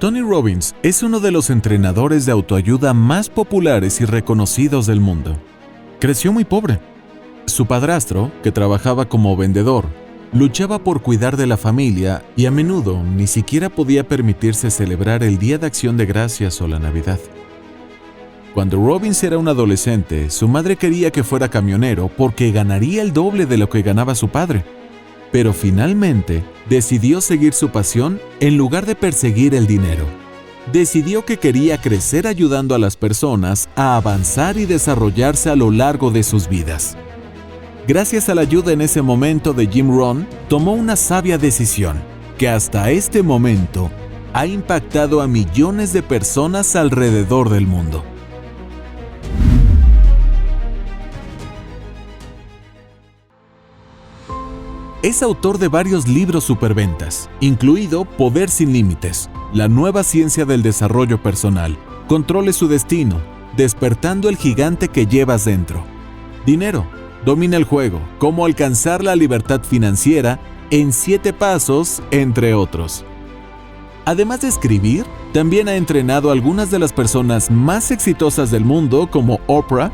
Tony Robbins es uno de los entrenadores de autoayuda más populares y reconocidos del mundo. Creció muy pobre. Su padrastro, que trabajaba como vendedor, luchaba por cuidar de la familia y a menudo ni siquiera podía permitirse celebrar el Día de Acción de Gracias o la Navidad. Cuando Robbins era un adolescente, su madre quería que fuera camionero porque ganaría el doble de lo que ganaba su padre. Pero finalmente decidió seguir su pasión en lugar de perseguir el dinero. Decidió que quería crecer ayudando a las personas a avanzar y desarrollarse a lo largo de sus vidas. Gracias a la ayuda en ese momento de Jim Rohn, tomó una sabia decisión que hasta este momento ha impactado a millones de personas alrededor del mundo. Es autor de varios libros superventas, incluido Poder sin Límites, La nueva ciencia del desarrollo personal, Controle su destino, Despertando el gigante que llevas dentro, Dinero, Domina el juego, Cómo alcanzar la libertad financiera en 7 pasos, entre otros. Además de escribir, también ha entrenado a algunas de las personas más exitosas del mundo como Oprah,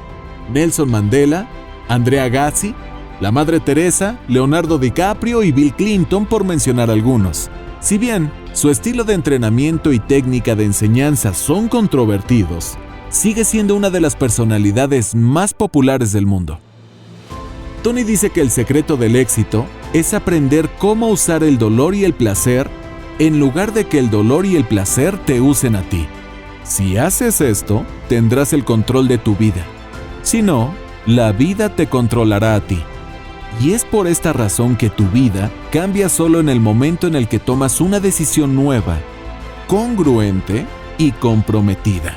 Nelson Mandela, Andrea Agassi, la Madre Teresa, Leonardo DiCaprio y Bill Clinton, por mencionar algunos. Si bien su estilo de entrenamiento y técnica de enseñanza son controvertidos, sigue siendo una de las personalidades más populares del mundo. Tony dice que el secreto del éxito es aprender cómo usar el dolor y el placer en lugar de que el dolor y el placer te usen a ti. Si haces esto, tendrás el control de tu vida. Si no, la vida te controlará a ti. Y es por esta razón que tu vida cambia solo en el momento en el que tomas una decisión nueva, congruente y comprometida.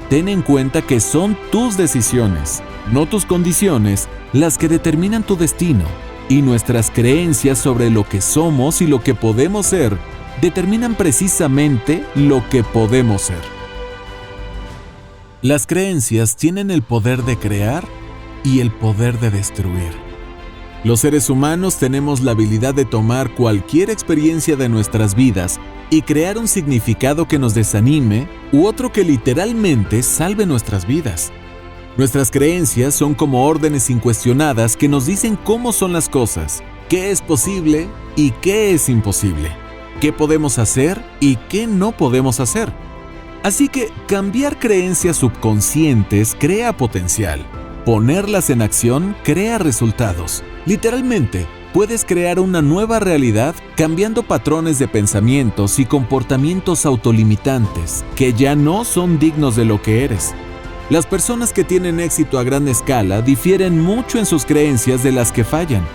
Ten en cuenta que son tus decisiones, no tus condiciones, las que determinan tu destino, y nuestras creencias sobre lo que somos y lo que podemos ser determinan precisamente lo que podemos ser. Las creencias tienen el poder de crear y el poder de destruir. Los seres humanos tenemos la habilidad de tomar cualquier experiencia de nuestras vidas y crear un significado que nos desanime u otro que literalmente salve nuestras vidas. Nuestras creencias son como órdenes incuestionadas que nos dicen cómo son las cosas, qué es posible y qué es imposible, qué podemos hacer y qué no podemos hacer. Así que cambiar creencias subconscientes crea potencial. Ponerlas en acción crea resultados. Literalmente, puedes crear una nueva realidad cambiando patrones de pensamientos y comportamientos autolimitantes que ya no son dignos de lo que eres. Las personas que tienen éxito a gran escala difieren mucho en sus creencias de las que fallan.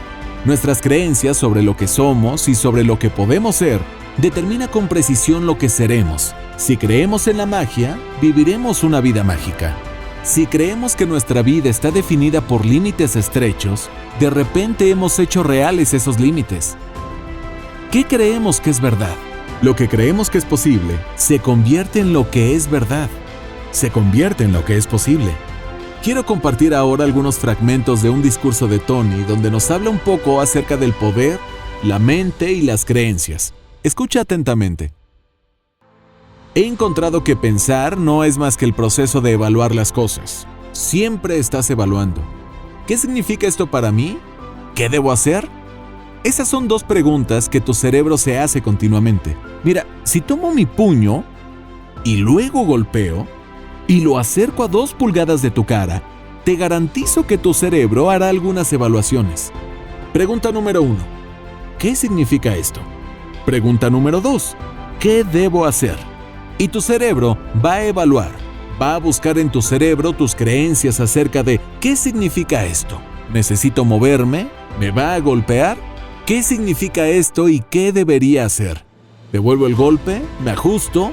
Nuestras creencias sobre lo que somos y sobre lo que podemos ser determina con precisión lo que seremos. Si creemos en la magia, viviremos una vida mágica. Si creemos que nuestra vida está definida por límites estrechos, de repente hemos hecho reales esos límites. ¿Qué creemos que es verdad? Lo que creemos que es posible se convierte en lo que es verdad. Se convierte en lo que es posible. Quiero compartir ahora algunos fragmentos de un discurso de Tony donde nos habla un poco acerca del poder, la mente y las creencias. Escucha atentamente. He encontrado que pensar no es más que el proceso de evaluar las cosas. Siempre estás evaluando. ¿Qué significa esto para mí? ¿Qué debo hacer? Esas son 2 preguntas que tu cerebro se hace continuamente. Mira, si tomo mi puño y luego golpeo y lo acerco a 2 pulgadas de tu cara, te garantizo que tu cerebro hará algunas evaluaciones. Pregunta número 1. ¿Qué significa esto? Pregunta número 2. ¿Qué debo hacer? Y tu cerebro va a evaluar, va a buscar en tu cerebro tus creencias acerca de ¿qué significa esto? ¿Necesito moverme? ¿Me va a golpear? ¿Qué significa esto y qué debería hacer? ¿Devuelvo el golpe? ¿Me ajusto?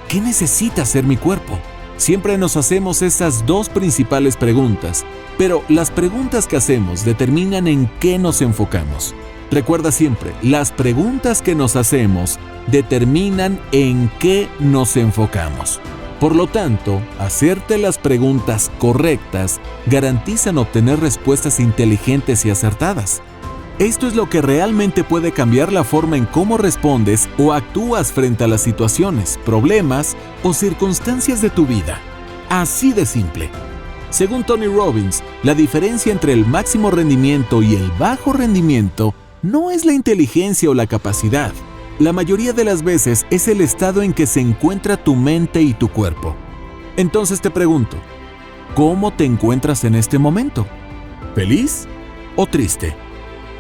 ¿Qué necesita hacer mi cuerpo? Siempre nos hacemos esas 2 principales preguntas, pero las preguntas que hacemos determinan en qué nos enfocamos. Recuerda siempre, las preguntas que nos hacemos determinan en qué nos enfocamos. Por lo tanto, hacerte las preguntas correctas garantizan obtener respuestas inteligentes y acertadas. Esto es lo que realmente puede cambiar la forma en cómo respondes o actúas frente a las situaciones, problemas o circunstancias de tu vida. Así de simple. Según Tony Robbins, la diferencia entre el máximo rendimiento y el bajo rendimiento no es la inteligencia o la capacidad. La mayoría de las veces es el estado en que se encuentra tu mente y tu cuerpo. Entonces te pregunto, ¿cómo te encuentras en este momento? ¿Feliz o triste?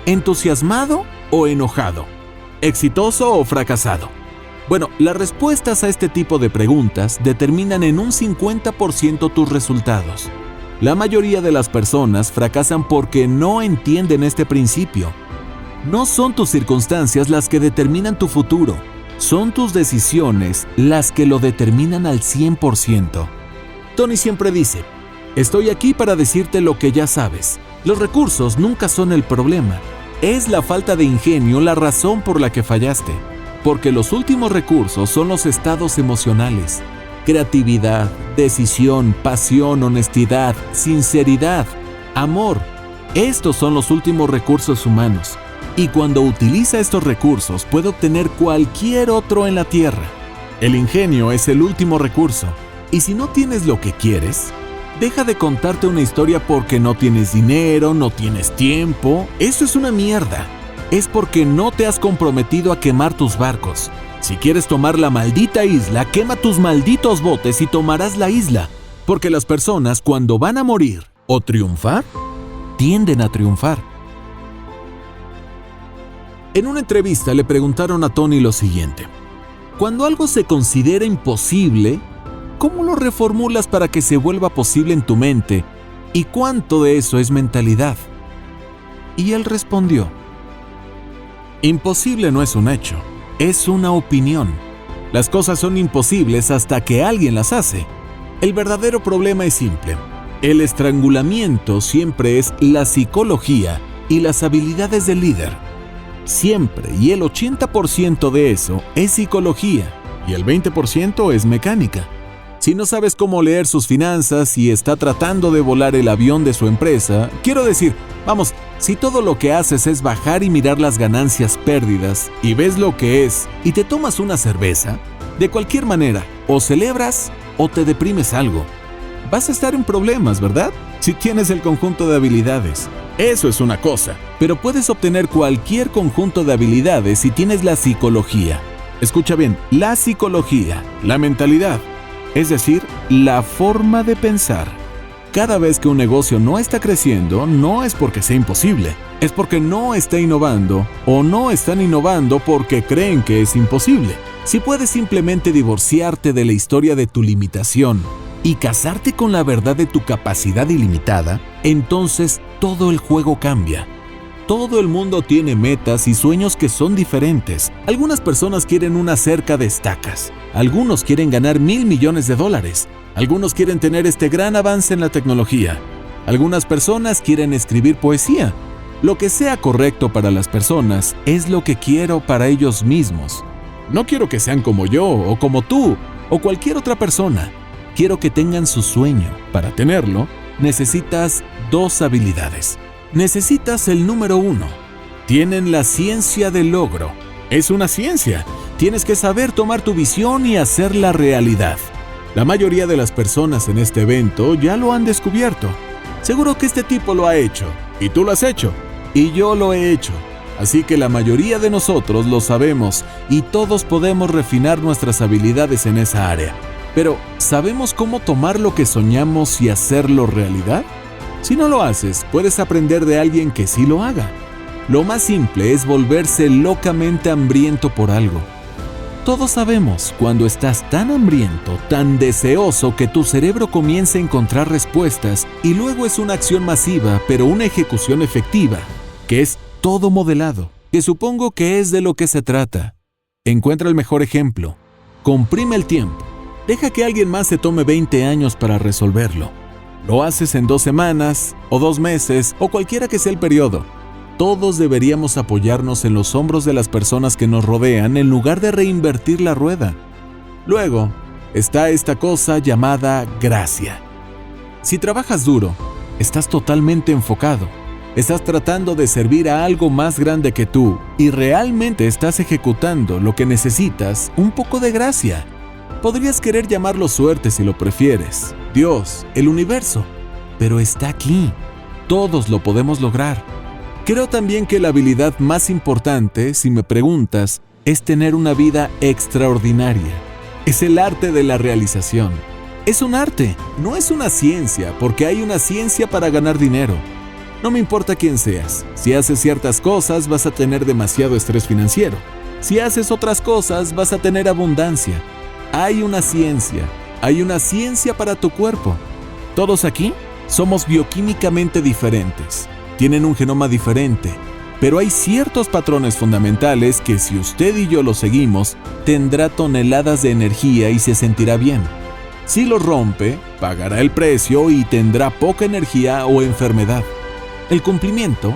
¿Entusiasmado o enojado? ¿Exitoso o fracasado? Bueno, las respuestas a este tipo de preguntas determinan en un 50% tus resultados. La mayoría de las personas fracasan porque no entienden este principio. No son tus circunstancias las que determinan tu futuro, son tus decisiones las que lo determinan al 100%. Tony siempre dice, estoy aquí para decirte lo que ya sabes. Los recursos nunca son el problema. Es la falta de ingenio la razón por la que fallaste. Porque los últimos recursos son los estados emocionales. Creatividad, decisión, pasión, honestidad, sinceridad, amor. Estos son los últimos recursos humanos. Y cuando utiliza estos recursos puede obtener cualquier otro en la tierra. El ingenio es el último recurso. Y si no tienes lo que quieres, deja de contarte una historia porque no tienes dinero, no tienes tiempo. Eso es una mierda. Es porque no te has comprometido a quemar tus barcos. Si quieres tomar la maldita isla, quema tus malditos botes y tomarás la isla. Porque las personas, cuando van a morir o triunfar, tienden a triunfar. En una entrevista le preguntaron a Tony lo siguiente: cuando algo se considera imposible, ¿cómo lo reformulas para que se vuelva posible en tu mente? ¿Y cuánto de eso es mentalidad? Y él respondió: imposible no es un hecho, es una opinión. Las cosas son imposibles hasta que alguien las hace. El verdadero problema es simple. El estrangulamiento siempre es la psicología y las habilidades del líder. Siempre, y el 80% de eso es psicología y el 20% es mecánica. Si no sabes cómo leer sus finanzas y está tratando de volar el avión de su empresa, quiero decir, vamos, si todo lo que haces es bajar y mirar las ganancias pérdidas y ves lo que es y te tomas una cerveza, de cualquier manera, o celebras o te deprimes algo. Vas a estar en problemas, ¿verdad? Si tienes el conjunto de habilidades. Eso es una cosa, pero puedes obtener cualquier conjunto de habilidades si tienes la psicología. Escucha bien, la psicología, la mentalidad. Es decir, la forma de pensar. Cada vez que un negocio no está creciendo, no es porque sea imposible, es porque no está innovando o no están innovando porque creen que es imposible. Si puedes simplemente divorciarte de la historia de tu limitación y casarte con la verdad de tu capacidad ilimitada, entonces todo el juego cambia. Todo el mundo tiene metas y sueños que son diferentes. Algunas personas quieren una cerca de estacas. Algunos quieren ganar $1,000 millones. Algunos quieren tener este gran avance en la tecnología. Algunas personas quieren escribir poesía. Lo que sea correcto para las personas es lo que quiero para ellos mismos. No quiero que sean como yo o como tú o cualquier otra persona. Quiero que tengan su sueño. Para tenerlo, necesitas 2 habilidades. Necesitas el número 1. Tienen la ciencia del logro. Es una ciencia. Tienes que saber tomar tu visión y hacerla realidad. La mayoría de las personas en este evento ya lo han descubierto. Seguro que este tipo lo ha hecho. Y tú lo has hecho. Y yo lo he hecho. Así que la mayoría de nosotros lo sabemos y todos podemos refinar nuestras habilidades en esa área. Pero, ¿sabemos cómo tomar lo que soñamos y hacerlo realidad? Si no lo haces, puedes aprender de alguien que sí lo haga. Lo más simple es volverse locamente hambriento por algo. Todos sabemos cuando estás tan hambriento, tan deseoso que tu cerebro comienza a encontrar respuestas y luego es una acción masiva, pero una ejecución efectiva, que es todo modelado, que supongo que es de lo que se trata. Encuentra el mejor ejemplo. Comprime el tiempo. Deja que alguien más se tome 20 años para resolverlo. Lo haces en 2 semanas, o 2 meses, o cualquiera que sea el periodo. Todos deberíamos apoyarnos en los hombros de las personas que nos rodean en lugar de reinvertir la rueda. Luego, está esta cosa llamada gracia. Si trabajas duro, estás totalmente enfocado. Estás tratando de servir a algo más grande que tú y realmente estás ejecutando lo que necesitas, un poco de gracia. Podrías querer llamarlo suerte si lo prefieres, Dios, el universo, pero está aquí. Todos lo podemos lograr. Creo también que la habilidad más importante, si me preguntas, es tener una vida extraordinaria. Es el arte de la realización. Es un arte, no es una ciencia, porque hay una ciencia para ganar dinero. No me importa quién seas. Si haces ciertas cosas, vas a tener demasiado estrés financiero. Si haces otras cosas, vas a tener abundancia. Hay una ciencia para tu cuerpo. Todos aquí somos bioquímicamente diferentes. Tienen un genoma diferente, pero hay ciertos patrones fundamentales que si usted y yo los seguimos, tendrá toneladas de energía y se sentirá bien. Si los rompe, pagará el precio y tendrá poca energía o enfermedad. El cumplimiento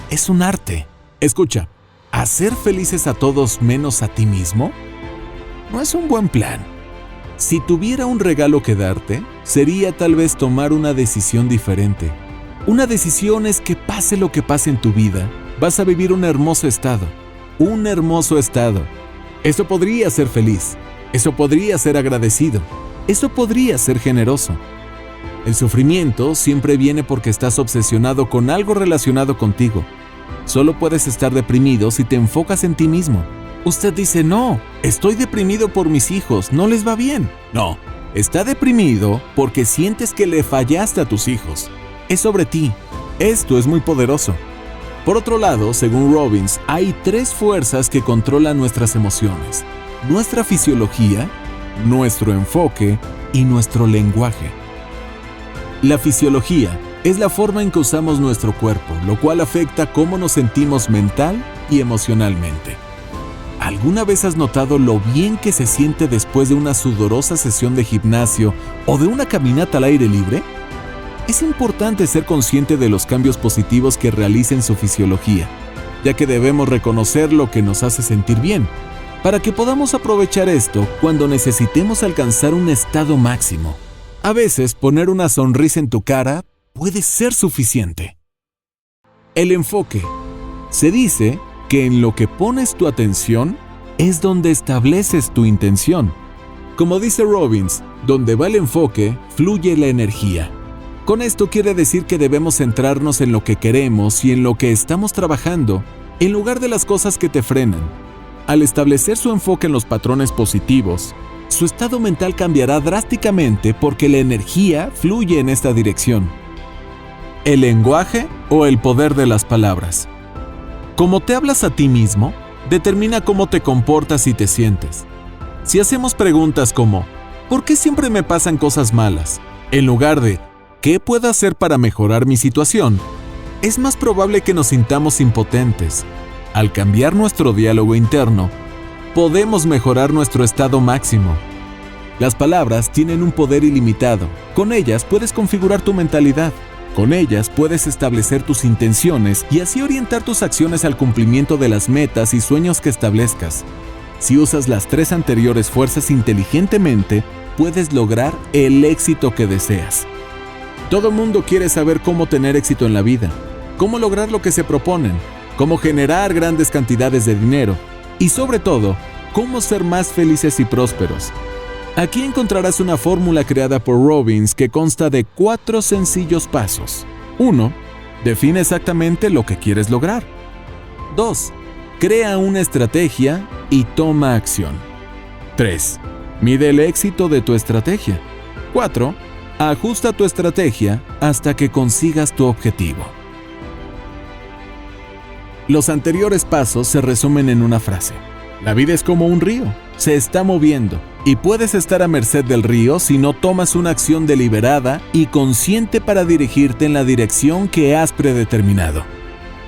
es un arte. Escucha, ¿hacer felices a todos menos a ti mismo? No es un buen plan. Si tuviera un regalo que darte, sería tal vez tomar una decisión diferente. Una decisión es que pase lo que pase en tu vida, vas a vivir un hermoso estado. Un hermoso estado. Eso podría ser feliz. Eso podría ser agradecido. Eso podría ser generoso. El sufrimiento siempre viene porque estás obsesionado con algo relacionado contigo. Solo puedes estar deprimido si te enfocas en ti mismo. Usted dice, no, estoy deprimido por mis hijos, no les va bien. No, está deprimido porque sientes que le fallaste a tus hijos. Es sobre ti. Esto es muy poderoso. Por otro lado, según Robbins, hay 3 fuerzas que controlan nuestras emociones: nuestra fisiología, nuestro enfoque y nuestro lenguaje. La fisiología es la forma en que usamos nuestro cuerpo, lo cual afecta cómo nos sentimos mental y emocionalmente. ¿Alguna vez has notado lo bien que se siente después de una sudorosa sesión de gimnasio o de una caminata al aire libre? Es importante ser consciente de los cambios positivos que realiza en su fisiología, ya que debemos reconocer lo que nos hace sentir bien, para que podamos aprovechar esto cuando necesitemos alcanzar un estado máximo. A veces, poner una sonrisa en tu cara puede ser suficiente. El enfoque. Se dice que en lo que pones tu atención es donde estableces tu intención. Como dice Robbins, donde va el enfoque, fluye la energía. Con esto quiere decir que debemos centrarnos en lo que queremos y en lo que estamos trabajando, en lugar de las cosas que te frenan. Al establecer su enfoque en los patrones positivos, su estado mental cambiará drásticamente porque la energía fluye en esta dirección. El lenguaje o el poder de las palabras. Cómo te hablas a ti mismo, determina cómo te comportas y te sientes. Si hacemos preguntas como, ¿por qué siempre me pasan cosas malas?, en lugar de, ¿qué puedo hacer para mejorar mi situación?, es más probable que nos sintamos impotentes. Al cambiar nuestro diálogo interno, podemos mejorar nuestro estado máximo. Las palabras tienen un poder ilimitado. Con ellas puedes configurar tu mentalidad. Con ellas puedes establecer tus intenciones y así orientar tus acciones al cumplimiento de las metas y sueños que establezcas. Si usas las 3 anteriores fuerzas inteligentemente, puedes lograr el éxito que deseas. Todo mundo quiere saber cómo tener éxito en la vida, cómo lograr lo que se proponen, cómo generar grandes cantidades de dinero y, sobre todo, cómo ser más felices y prósperos. Aquí encontrarás una fórmula creada por Robbins que consta de 4 sencillos pasos. 1. Define exactamente lo que quieres lograr. 2. Crea una estrategia y toma acción. 3. Mide el éxito de tu estrategia. 4. Ajusta tu estrategia hasta que consigas tu objetivo. Los anteriores pasos se resumen en una frase. La vida es como un río, se está moviendo, y puedes estar a merced del río si no tomas una acción deliberada y consciente para dirigirte en la dirección que has predeterminado.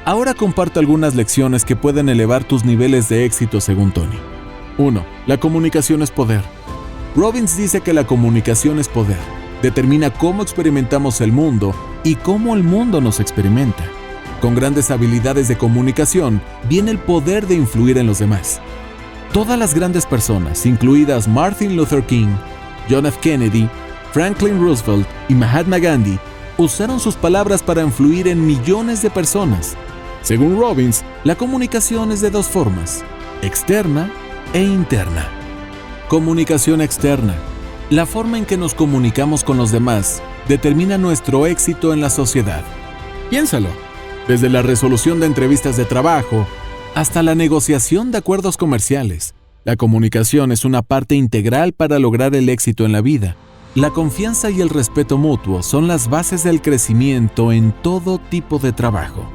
Ahora comparto algunas lecciones que pueden elevar tus niveles de éxito según Tony. 1. La comunicación es poder. Robbins dice que la comunicación es poder. Determina cómo experimentamos el mundo y cómo el mundo nos experimenta. Con grandes habilidades de comunicación viene el poder de influir en los demás. Todas las grandes personas, incluidas Martin Luther King, John F. Kennedy, Franklin Roosevelt y Mahatma Gandhi, usaron sus palabras para influir en millones de personas. Según Robbins, la comunicación es de dos formas: externa e interna. Comunicación externa. La forma en que nos comunicamos con los demás determina nuestro éxito en la sociedad. Piénsalo. Desde la resolución de entrevistas de trabajo hasta la negociación de acuerdos comerciales, la comunicación es una parte integral para lograr el éxito en la vida. La confianza y el respeto mutuo son las bases del crecimiento en todo tipo de trabajo.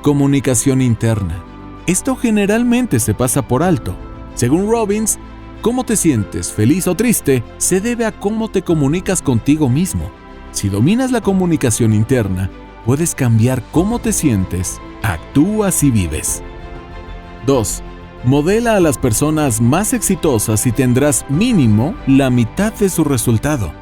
Comunicación interna. Esto generalmente se pasa por alto. Según Robbins, cómo te sientes, feliz o triste, se debe a cómo te comunicas contigo mismo. Si dominas la comunicación interna, puedes cambiar cómo te sientes, actúas y vives. 2. Modela a las personas más exitosas y tendrás mínimo la mitad de su resultado.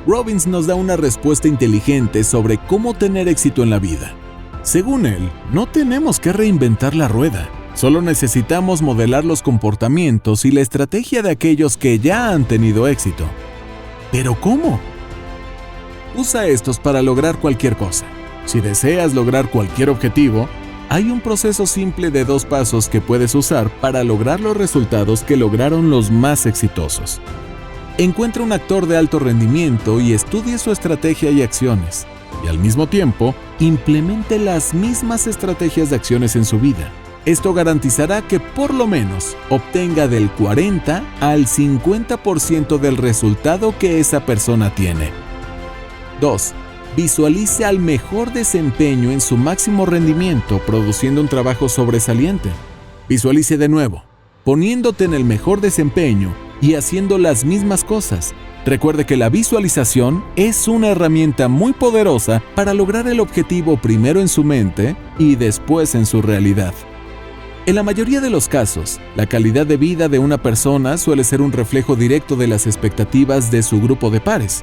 Robbins nos da una respuesta inteligente sobre cómo tener éxito en la vida. Según él, no tenemos que reinventar la rueda. Solo necesitamos modelar los comportamientos y la estrategia de aquellos que ya han tenido éxito. ¿Pero cómo? Usa estos para lograr cualquier cosa. Si deseas lograr cualquier objetivo, hay un proceso simple de 2 pasos que puedes usar para lograr los resultados que lograron los más exitosos. Encuentra un actor de alto rendimiento y estudie su estrategia y acciones. Y al mismo tiempo, implemente las mismas estrategias de acciones en su vida. Esto garantizará que por lo menos obtenga del 40 al 50% del resultado que esa persona tiene. 2. Visualice al mejor desempeño en su máximo rendimiento, produciendo un trabajo sobresaliente. Visualice de nuevo, poniéndote en el mejor desempeño y haciendo las mismas cosas. Recuerde que la visualización es una herramienta muy poderosa para lograr el objetivo primero en su mente y después en su realidad. En la mayoría de los casos, la calidad de vida de una persona suele ser un reflejo directo de las expectativas de su grupo de pares.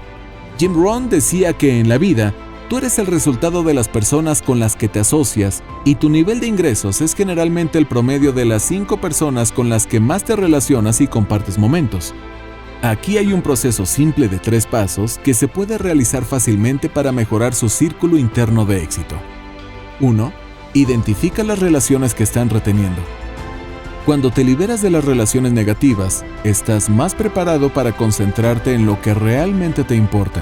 Jim Rohn decía que en la vida, tú eres el resultado de las personas con las que te asocias y tu nivel de ingresos es generalmente el promedio de las 5 personas con las que más te relacionas y compartes momentos. Aquí hay un proceso simple de 3 pasos que se puede realizar fácilmente para mejorar su círculo interno de éxito. 1. Identifica las relaciones que están reteniendo. Cuando te liberas de las relaciones negativas, estás más preparado para concentrarte en lo que realmente te importa.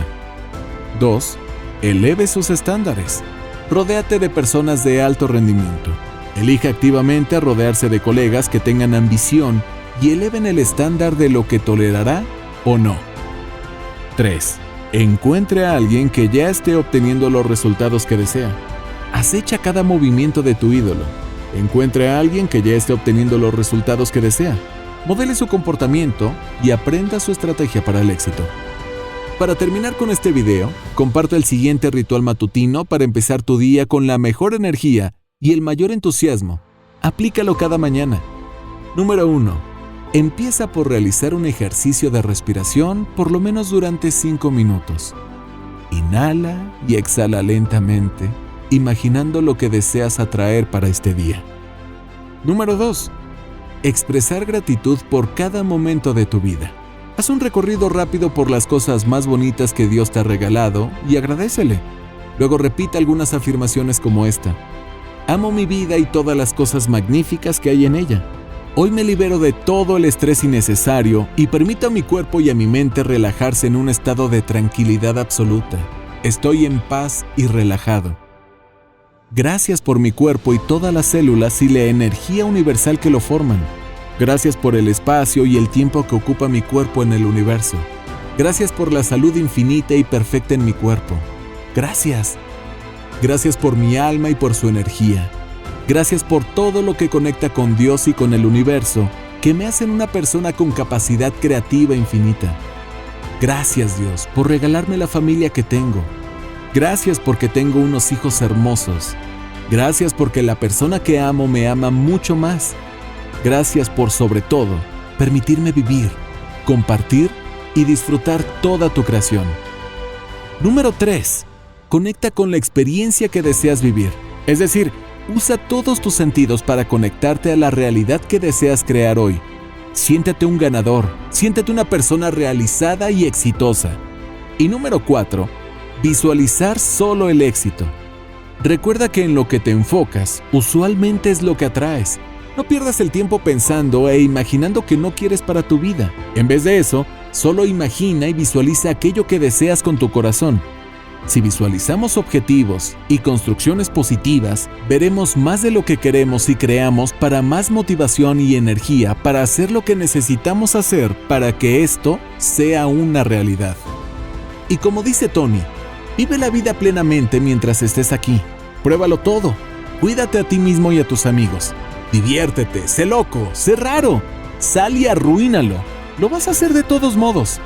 2. Eleve sus estándares. Rodéate de personas de alto rendimiento. Elige activamente rodearse de colegas que tengan ambición y eleven el estándar de lo que tolerará o no. 3. Encuentre a alguien que ya esté obteniendo los resultados que desea. Acecha cada movimiento de tu ídolo. Encuentre a alguien que ya esté obteniendo los resultados que desea. Modele su comportamiento y aprenda su estrategia para el éxito. Para terminar con este video, comparto el siguiente ritual matutino para empezar tu día con la mejor energía y el mayor entusiasmo. Aplícalo cada mañana. Número 1. Empieza por realizar un ejercicio de respiración por lo menos durante 5 minutos. Inhala y exhala lentamente, imaginando lo que deseas atraer para este día. Número 2. Expresar gratitud por cada momento de tu vida. Haz un recorrido rápido por las cosas más bonitas que Dios te ha regalado y agradécele. Luego repita algunas afirmaciones como esta: amo mi vida y todas las cosas magníficas que hay en ella. Hoy me libero de todo el estrés innecesario y permito a mi cuerpo y a mi mente relajarse en un estado de tranquilidad absoluta. Estoy en paz y relajado. Gracias por mi cuerpo y todas las células y la energía universal que lo forman. Gracias por el espacio y el tiempo que ocupa mi cuerpo en el universo. Gracias por la salud infinita y perfecta en mi cuerpo. Gracias. Gracias por mi alma y por su energía. Gracias por todo lo que conecta con Dios y con el universo, que me hacen una persona con capacidad creativa infinita. Gracias, Dios, por regalarme la familia que tengo. Gracias porque tengo unos hijos hermosos. Gracias porque la persona que amo me ama mucho más. Gracias por, sobre todo, permitirme vivir, compartir y disfrutar toda tu creación. Número 3. Conecta con la experiencia que deseas vivir. Es decir, usa todos tus sentidos para conectarte a la realidad que deseas crear hoy. Siéntate un ganador, siéntate una persona realizada y exitosa. Y número 4. Visualizar solo el éxito. Recuerda que en lo que te enfocas, usualmente es lo que atraes. No pierdas el tiempo pensando e imaginando que no quieres para tu vida. En vez de eso, solo imagina y visualiza aquello que deseas con tu corazón. Si visualizamos objetivos y construcciones positivas, veremos más de lo que queremos y creamos para más motivación y energía para hacer lo que necesitamos hacer para que esto sea una realidad. Y como dice Tony, vive la vida plenamente mientras estés aquí. Pruébalo todo. Cuídate a ti mismo y a tus amigos. Diviértete, sé loco, sé raro. Sal y arruínalo. Lo vas a hacer de todos modos.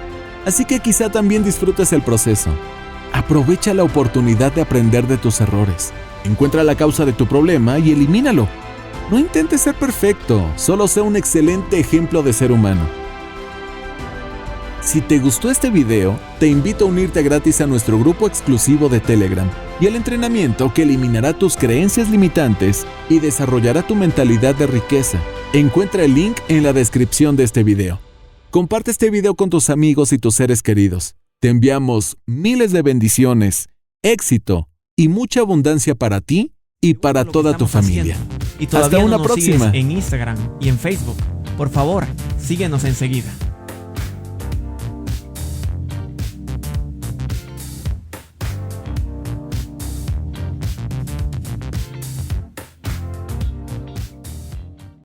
Así que quizá también disfrutes el proceso. Aprovecha la oportunidad de aprender de tus errores. Encuentra la causa de tu problema y elimínalo. No intentes ser perfecto, solo sé un excelente ejemplo de ser humano. Si te gustó este video, te invito a unirte gratis a nuestro grupo exclusivo de Telegram y al entrenamiento que eliminará tus creencias limitantes y desarrollará tu mentalidad de riqueza. Encuentra el link en la descripción de este video. Comparte este video con tus amigos y tus seres queridos. Te enviamos miles de bendiciones, éxito y mucha abundancia para ti y para toda tu familia. Y todavía Hasta una no nos próxima. sigues en Instagram y en Facebook. Por favor, síguenos enseguida.